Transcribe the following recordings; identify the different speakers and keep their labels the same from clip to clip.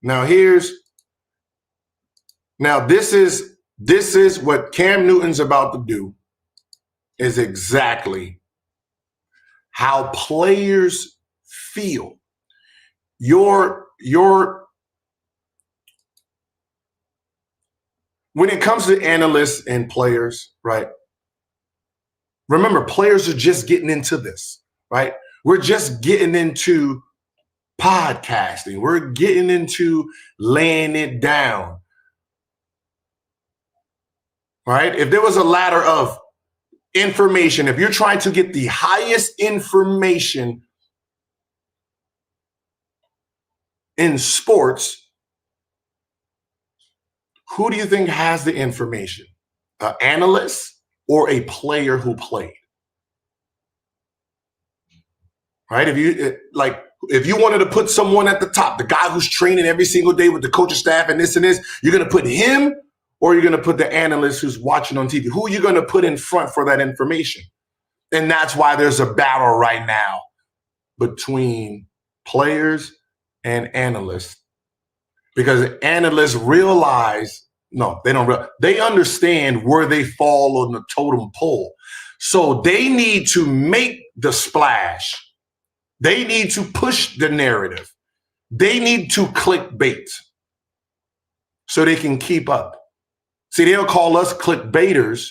Speaker 1: Now this is what Cam Newton's about to do, is exactly how players feel. When it comes to analysts and players, right? Remember, players are just getting into this, right? We're just getting into podcasting. We're getting into laying it down, right? If there was a ladder of information, if you're trying to get the highest information in sports, who do you think has the information? An analyst or a player who played? Right? If you wanted to put someone at the top, the guy who's training every single day with the coaching staff and this, you're going to put him, or you're going to put the analyst who's watching on TV. Who are you going to put in front for that information? And that's why there's a battle right now between players and analysts, because analysts they understand where they fall on the totem pole. So they need to make the splash. They need to push the narrative. They need to clickbait so they can keep up. See, they'll call us clickbaiters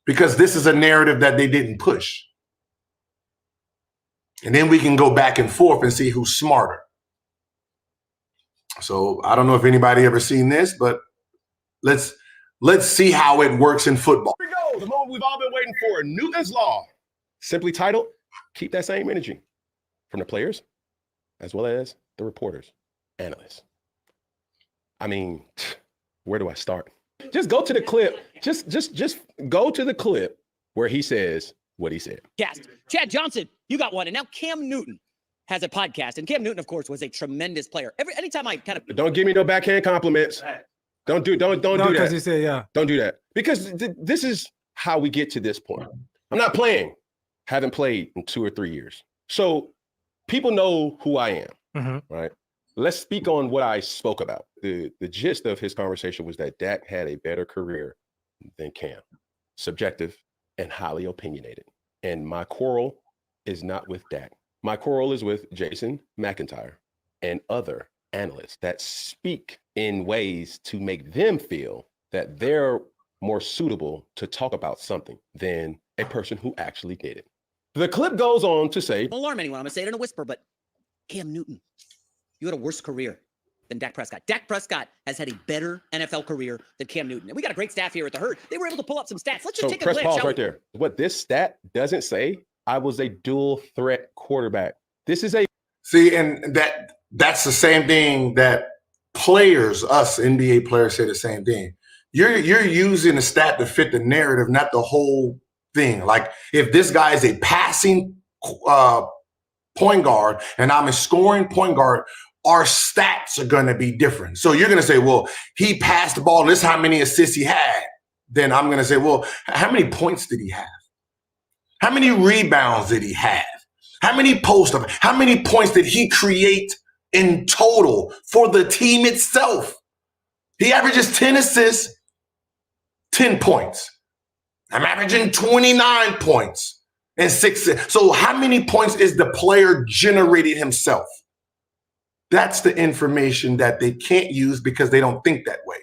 Speaker 1: because this is a narrative that they didn't push. And then we can go back and forth and see who's smarter. So I don't know if anybody ever seen this, but let's see how it works in football.
Speaker 2: Here we go. The moment we've all been waiting for. Newton's Law. Simply titled, Keep That Same Energy. From the players, as well as the reporters, analysts. I mean, where do I start? Just go to the clip. Just go to the clip where he says what he said.
Speaker 3: Chad Johnson, you got one. And now Cam Newton has a podcast. And Cam Newton, of course, was a tremendous player. Anytime I kind of...
Speaker 2: Don't give me no backhand compliments. Don't do that.
Speaker 4: Because he said, yeah.
Speaker 2: Don't do that. Because this is how we get to this point. I'm not playing. Haven't played in 2 or 3 years. So people know who I am, right? Let's speak on what I spoke about. The gist of his conversation was that Dak had a better career than Cam. Subjective and highly opinionated. And my quarrel is not with Dak. My quarrel is with Jason McIntyre and other analysts that speak in ways to make them feel that they're more suitable to talk about something than a person who actually did it. The clip goes on to say,
Speaker 3: don't alarm anyone, I'm going to say it in a whisper, but Cam Newton, you had a worse career than Dak Prescott. Dak Prescott has had a better NFL career than Cam Newton. And we got a great staff here at the Herd. They were able to pull up some stats. Let's just take a glance.
Speaker 2: Pause right there. What this stat doesn't say, I was a dual threat quarterback. This is a...
Speaker 1: See, and that's the same thing that players, us NBA players, say the same thing. You're using a stat to fit the narrative, not the whole thing. Like if this guy is a passing point guard and I'm a scoring point guard, our stats are going to be different. So you're going to say, well, he passed the ball, and this is how many assists he had. Then I'm going to say, well, how many points did he have? How many rebounds did he have? How many post-ups? How many points did he create in total for the team itself? He averages 10 assists, 10 points. I'm averaging 29 points and 6. So how many points is the player generated himself? That's the information that they can't use because they don't think that way.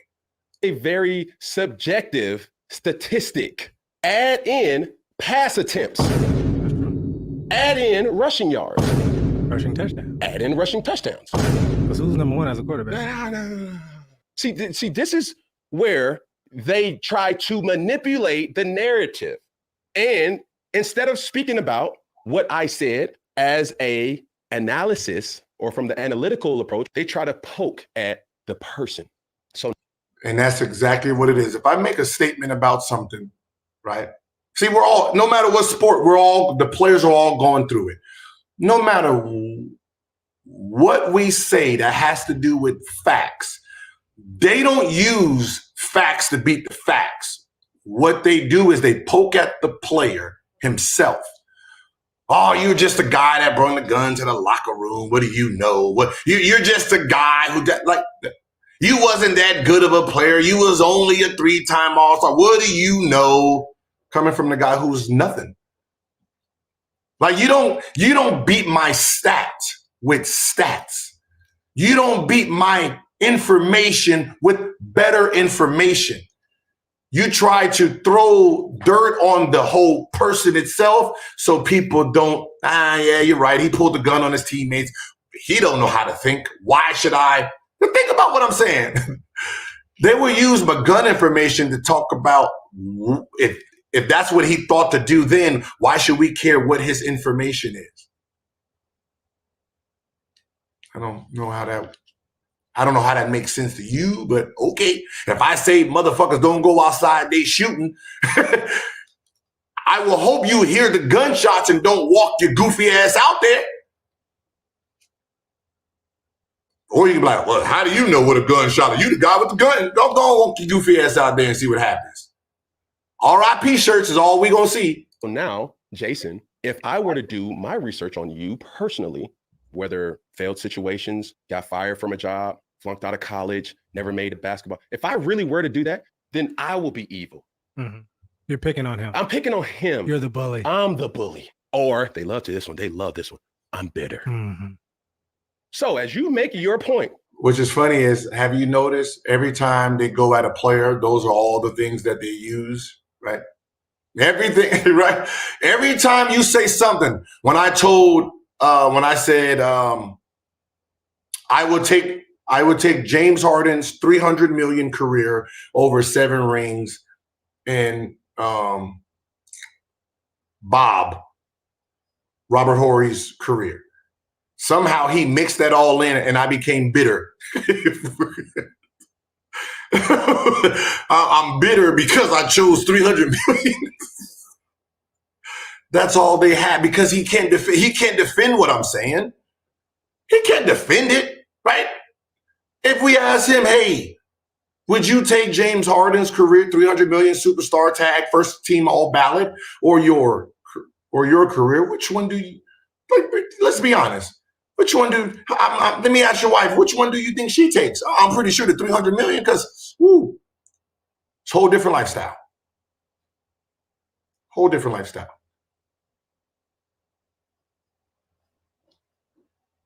Speaker 2: A very subjective statistic. Add in pass attempts. Add in rushing yards.
Speaker 4: Rushing touchdowns.
Speaker 2: Add in rushing touchdowns.
Speaker 4: Because who's number one as a quarterback?
Speaker 2: See, this is where they try to manipulate the narrative. And instead of speaking about what I said as a analysis or from the analytical approach, they try to poke at the person.
Speaker 1: And that's exactly what it is. If I make a statement about something, right? See, we're all, no matter what sport, the players are all going through it. No matter what we say that has to do with facts, they don't use facts to beat the facts. What they do is they poke at the player himself. Oh, you're just a guy that brought the gun to the locker room. What do you know? What you're just a guy who you wasn't that good of a player. You was only a 3-time All-Star. What do you know? Coming from the guy who's nothing. Like you don't beat my stats with stats. You don't beat my information with better information. You try to throw dirt on the whole person itself so people don't, yeah, you're right. He pulled the gun on his teammates. He don't know how to think. Why should I? Think about what I'm saying. They will use my gun information to talk about if that's what he thought to do then, why should we care what his information is? I don't know how that makes sense to you, but okay. If I say motherfuckers don't go outside, they shooting, I will hope you hear the gunshots and don't walk your goofy ass out there. Or you can be like, well, how do you know what a gunshot is? You the guy with the gun. Don't go walk your goofy ass out there and see what happens. RIP shirts is all we gonna see.
Speaker 2: So now, Jason, if I were to do my research on you personally, whether failed situations, got fired from a job, flunked out of college, never made a basketball. If I really were to do that, then I will be evil.
Speaker 4: Mm-hmm. You're picking on him.
Speaker 2: I'm picking on him.
Speaker 4: You're the bully.
Speaker 2: I'm the bully. Or they love this one. They love this one. I'm bitter.
Speaker 4: Mm-hmm.
Speaker 2: So as you make your point.
Speaker 1: Which is funny is, have you noticed every time they go at a player, those are all the things that they use, right? Everything, right? Every time you say something, when I said I would take James Harden's $300 million career over 7 rings and Robert Horry's career. Somehow he mixed that all in and I became bitter. I'm bitter because I chose $300 million. That's all they had because he can't defend what I'm saying. He can't defend it, right? If we ask him, hey, would you take James Harden's career, $300 million superstar tag, first team all ballot, or your career? Which one do you? Let's be honest. Which one do? Let me ask your wife. Which one do you think she takes? I'm pretty sure the $300 million because, it's a whole different lifestyle. Whole different lifestyle.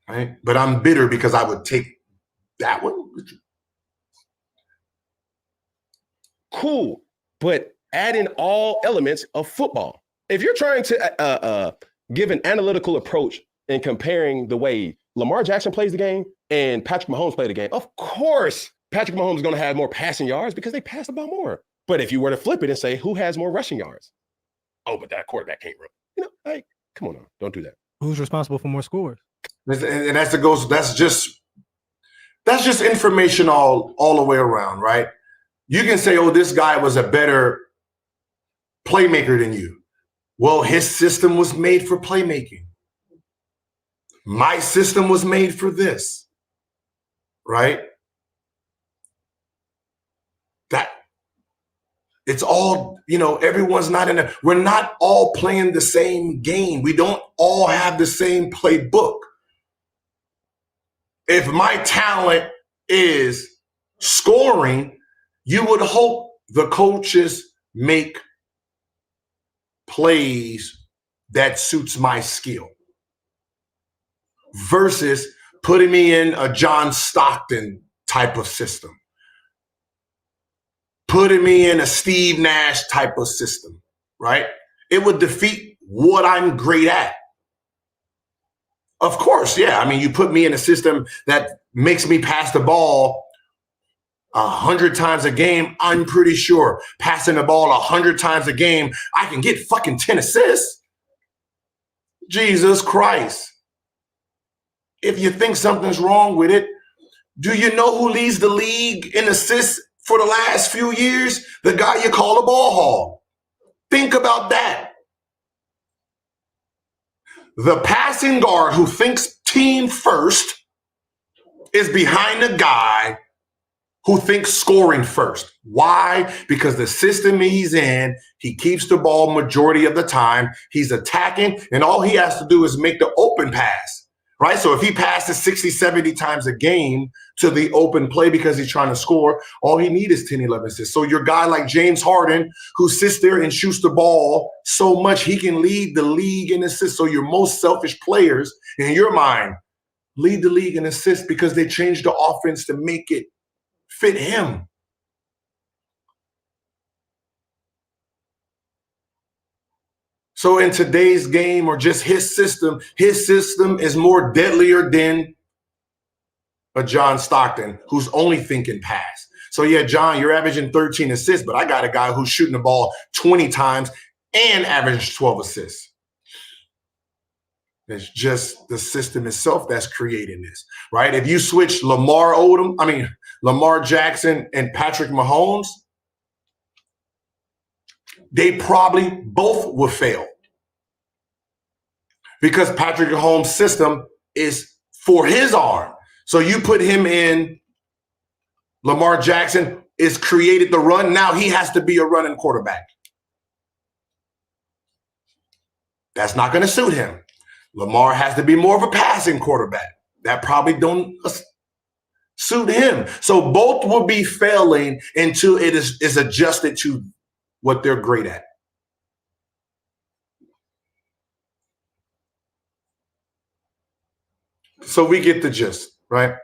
Speaker 1: Right? But I'm bitter because I would take that one.
Speaker 2: Cool. But add in all elements of football. If you're trying to give an analytical approach in comparing the way Lamar Jackson plays the game and Patrick Mahomes play the game, of course, Patrick Mahomes is going to have more passing yards because they pass the ball more. But if you were to flip it and say, who has more rushing yards? Oh, but that quarterback can't run. Like, come on, don't do that.
Speaker 4: Who's responsible for more scores?
Speaker 1: And that's just information all the way around, right? You can say, oh, this guy was a better playmaker than you. Well, his system was made for playmaking. My system was made for this, right? That it's all, everyone's not we're not all playing the same game. We don't all have the same playbook. If my talent is scoring, you would hope the coaches make plays that suits my skill versus putting me in a John Stockton type of system, putting me in a Steve Nash type of system, right? It would defeat what I'm great at. Of course, yeah. I mean, you put me in a system that makes me pass the ball 100 times a game, I'm pretty sure passing the ball 100 times a game, I can get fucking 10 assists. Jesus Christ. If you think something's wrong with it, do you know who leads the league in assists for the last few years? The guy you call a ball hog. Think about that. The passing guard who thinks team first is behind the guy who thinks scoring first. Why? Because the system he's in, he keeps the ball majority of the time. He's attacking, and all he has to do is make the open pass, right? So if he passes 60, 70 times a game to the open play because he's trying to score, all he needs is 10, 11 assists. So your guy like James Harden, who sits there and shoots the ball so much, he can lead the league in assists. So your most selfish players, in your mind, lead the league in assists because they changed the offense to make it fit him. So in today's game, or just his system is more deadlier than a John Stockton who's only thinking pass. So yeah, John, you're averaging 13 assists, but I got a guy who's shooting the ball 20 times and averaged 12 assists. It's just the system itself that's creating this, right? If you switch Lamar Jackson and Patrick Mahomes, they probably both will fail. Because Patrick Mahomes' system is for his arm. So you put him in, Lamar Jackson is created the run. Now he has to be a running quarterback. That's not going to suit him. Lamar has to be more of a passing quarterback. That probably don't suit him. So both will be failing until it is adjusted to what they're great at. So we get the gist, right?